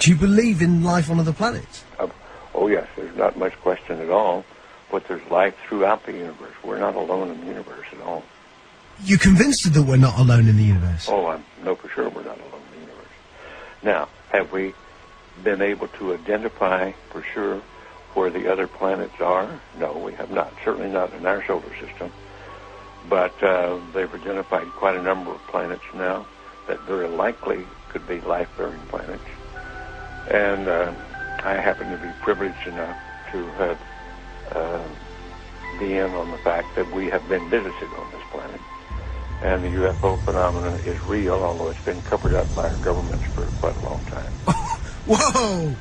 Do you believe in life on other planets? Oh, yes, there's not much question at all, but there's life throughout the universe. We're not alone in the universe at all. You're convinced that we're not alone in the universe? Oh, I know for sure we're not alone in the universe. Now, have we been able to identify for sure where the other planets are? No, we have not. Certainly not in our solar system. But they've identified quite a number of planets now that very likely could be life-bearing planets. And I happen to be privileged enough to have be in on the fact that we have been visited on this planet. And the UFO phenomenon is real, although it's been covered up by our governments for quite a long time. Whoa!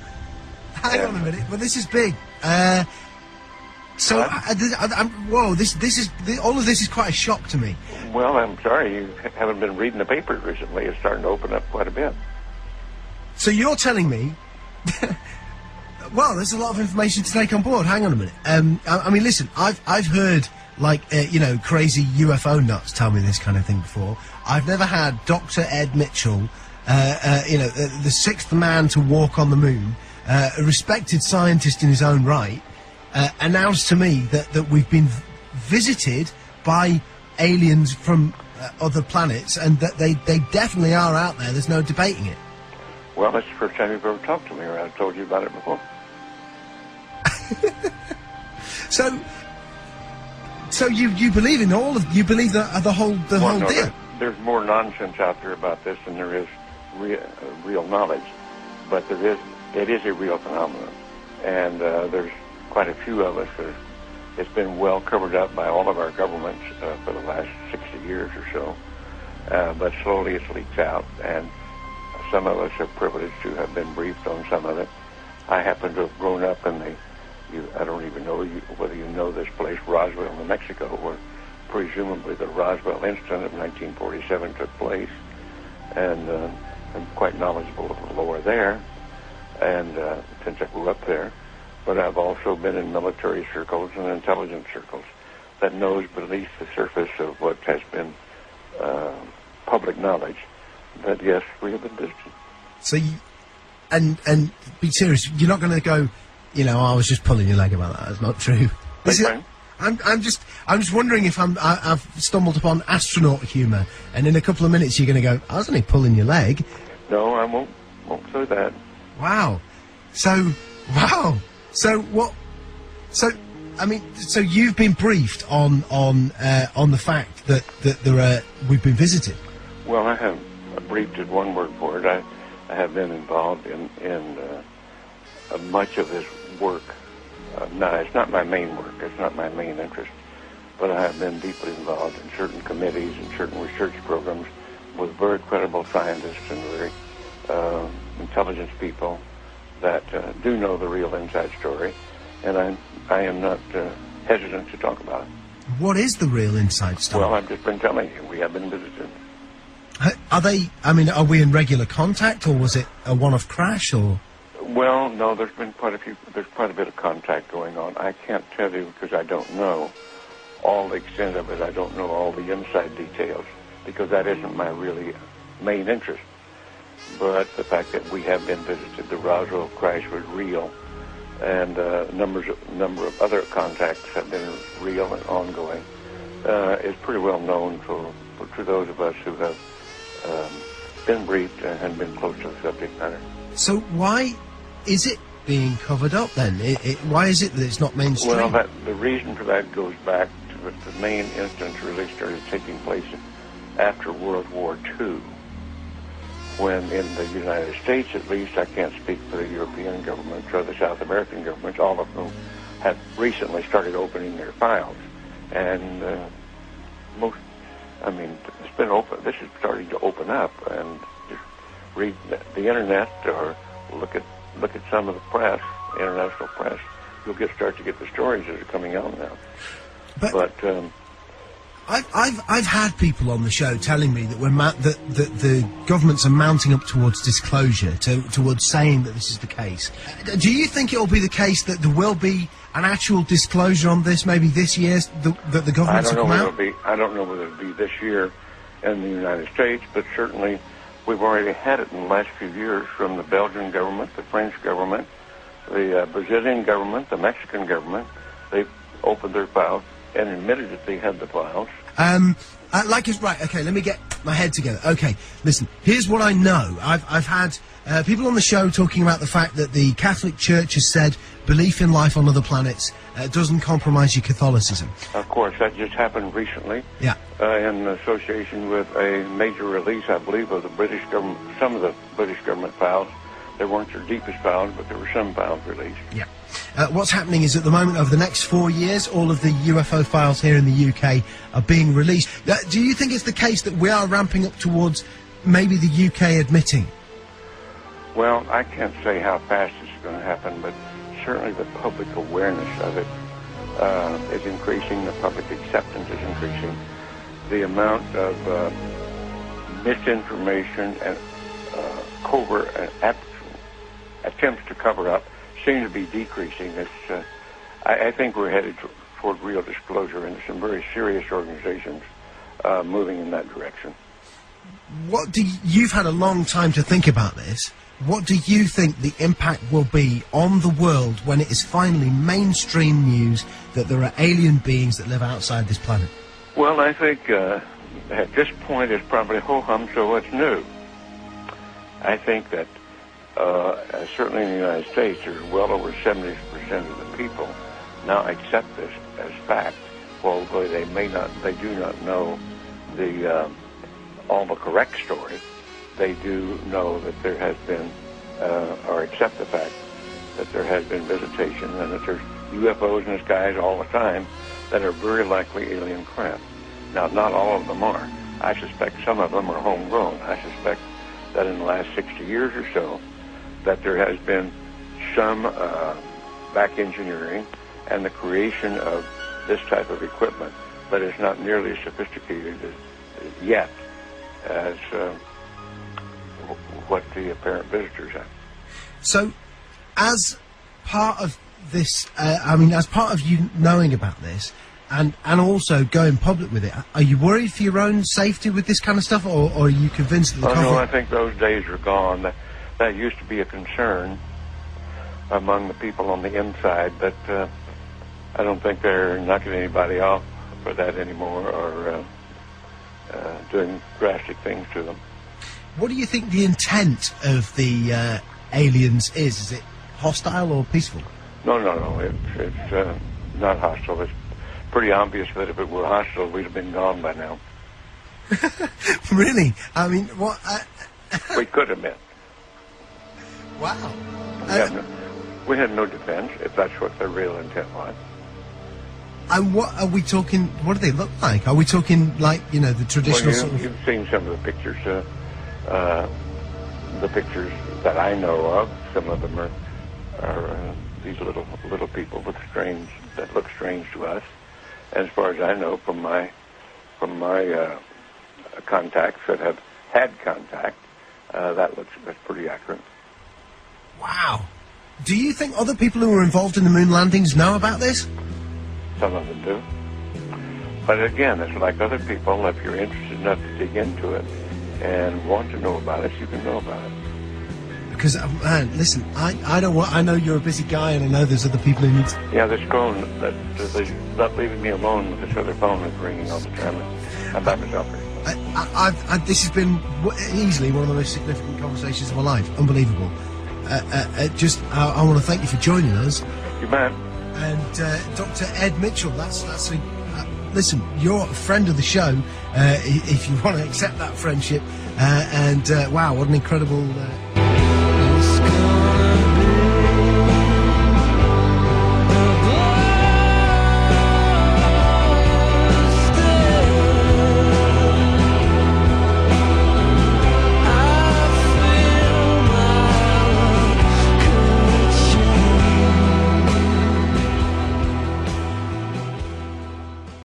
Hang on a minute. Well, this is big. Whoa! This is all of this is quite a shock to me. Well, I'm sorry you haven't been reading the papers recently. It's starting to open up quite a bit. So you're telling me? Well, there's a lot of information to take on board. Hang on a minute. I mean, listen. I've heard crazy UFO nuts tell me this kind of thing before. I've never had Dr. Ed Mitchell, the sixth man to walk on the moon, a respected scientist in his own right, announced to me that we've been visited by aliens from other planets, and that they definitely are out there. There's no debating it. Well, that's the first time you've ever talked to me, or I've told you about it before. So you believe in all of you believe the whole deal? There's more nonsense out there about this than there is real knowledge, but it is a real phenomenon, and there's quite a few of us. It's been well covered up by all of our governments for the last 60 years or so, but slowly it leaks out, and some of us are privileged to have been briefed on some of it. I happen to have grown up in I don't even know whether you know this place, Roswell, New Mexico, where presumably the Roswell incident of 1947 took place, and I'm quite knowledgeable of the lore there, and since I grew up there. But I've also been in military circles and intelligence circles that knows beneath the surface of what has been public knowledge that, yes, we have been visited. So you, and be serious, you're not going to go, I was just pulling your leg about that. That's not true. I'm just wondering if I've stumbled upon astronaut humour, and in a couple of minutes you're going to go, I was only pulling your leg. No, I won't say that. Wow. So what? So you've been briefed on the fact that we've been visited. Well, I have briefed is one word for it. I have been involved in much of this work. No, it's not my main work. It's not my main interest. But I have been deeply involved in certain committees and certain research programs with very credible scientists and very intelligence people that do know the real inside story. And I am not hesitant to talk about it. What is the real inside story? Well, I've just been telling you. We have been visited. Are we in regular contact, or was it a one-off crash, or...? Well, no, there's quite a bit of contact going on. I can't tell you because I don't know all the extent of it. I don't know all the inside details because that isn't my really main interest. But the fact that we have been visited, the Roswell crash was real, and a number of other contacts have been real and ongoing, is pretty well known to those of us who have been briefed and been close to the subject matter. So why is it being covered up then? Why is it that it's not mainstream? Well, the reason for that goes back to the main instance really started taking place after World War II, when in the United States, at least, I can't speak for the European governments or the South American governments, all of whom have recently started opening their files. And it's been open. This is starting to open up, and just read the internet or look at some of the press, international press. You'll start to get the stories that are coming out now. But I've had people on the show telling me that that the governments are mounting up towards disclosure, towards saying that this is the case. Do you think it will be the case that there will be an actual disclosure on this, maybe this year, that the governments will come out? I don't know whether it'll be this year in the United States, but certainly We've already had it in the last few years from the Belgian government, the French government, the Brazilian government, the Mexican government. They've opened their files and admitted that they had the files. Right, okay, let me get my head together. Okay, listen, here's what I know. I've had people on the show talking about the fact that the Catholic Church has said belief in life on other planets doesn't compromise your Catholicism. Of course, that just happened recently. Yeah. In association with a major release, I believe, of the British government, some of the British government files. They weren't their deepest files, but there were some files released. Yeah. What's happening is at the moment, over the next 4 years, all of the UFO files here in the UK are being released. Do you think it's the case that we are ramping up towards maybe the UK admitting? Well, I can't say how fast it's going to happen, but certainly the public awareness of it is increasing. The public acceptance is increasing. The amount of misinformation and covert attempts to cover up seem to be decreasing. I think we're headed toward real disclosure, and some very serious organizations moving in that direction. You've had a long time to think about this. What do you think the impact will be on the world when it is finally mainstream news that there are alien beings that live outside this planet? Well, I think at this point it's probably ho-hum, so what's new? I think that certainly in the United States, there's well over 70% of the people now accept this as fact, although they do not know all the correct story. They do know that there has been, or accept the fact that there has been visitation and that there's UFOs in the skies all the time that are very likely alien craft. Now, not all of them are. I suspect some of them are homegrown. I suspect that in the last 60 years or so, that there has been some back engineering and the creation of this type of equipment, but it's not nearly as sophisticated yet as what the apparent visitors have. So, as part of this, as part of you knowing about this, and also going public with it, are you worried for your own safety with this kind of stuff, or are you convinced that the no, I think those days are gone. That used to be a concern among the people on the inside, but I don't think they're knocking anybody off for that anymore, or doing drastic things to them. What do you think the intent of the aliens is? Is it hostile or peaceful? No. It's not hostile. It's pretty obvious that if it were hostile, we'd have been gone by now. Really? I mean, what? We could have been. Wow. We had no defense, if that's what their real intent was. And what are we talking? What do they look like? Are we talking like, the traditional sort of... You've seen some of the pictures that I know of. Some of them are these little people that look strange to us. And as far as I know, from my contacts that have had contact, that's pretty accurate. Wow. Do you think other people who were involved in the moon landings know about this? Some of them do. But again, it's like other people. If you're interested enough to dig into it and want to know about it, you can know about it. Because, man, listen, I know you're a busy guy, and I know there's other people who need to... Yeah, this phone, they're not leaving me alone with this other phone that's ringing all the time. I'm by myself here. This has been easily one of the most significant conversations of my life. Unbelievable. I want to thank you for joining us. You bet. And Dr. Ed Mitchell, listen, you're a friend of the show, if you want to accept that friendship. Wow, what an incredible...